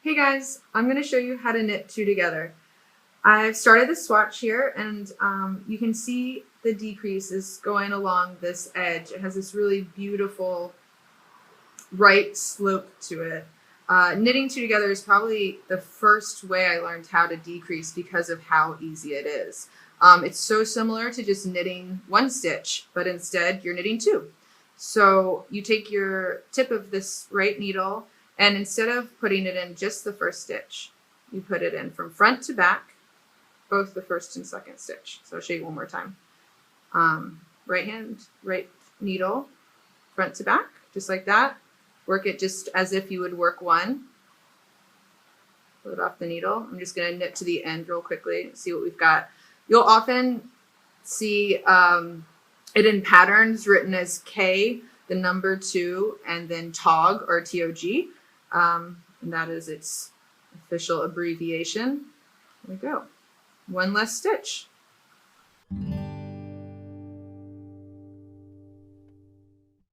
Hey guys, I'm going to show you how to knit two together. I've started the swatch here and you can see the decrease is going along this edge. It has this really beautiful right slope to it. Knitting two together is probably the first way I learned how to decrease because of how easy it is. It's so similar to just knitting one stitch, but instead you're knitting two. So you take your tip of this right needle, and instead of putting it in just the first stitch, you put it in from front to back, both the first and second stitch. So I'll show you one more time. Right needle, front to back, just like that. Work it just as if you would work one. Pull it off the needle. I'm just going to knit to the end real quickly, see what we've got. You'll often see it in patterns written as K, the number 2, and then tog or T-O-G. And that is its official abbreviation. There we go. One less stitch.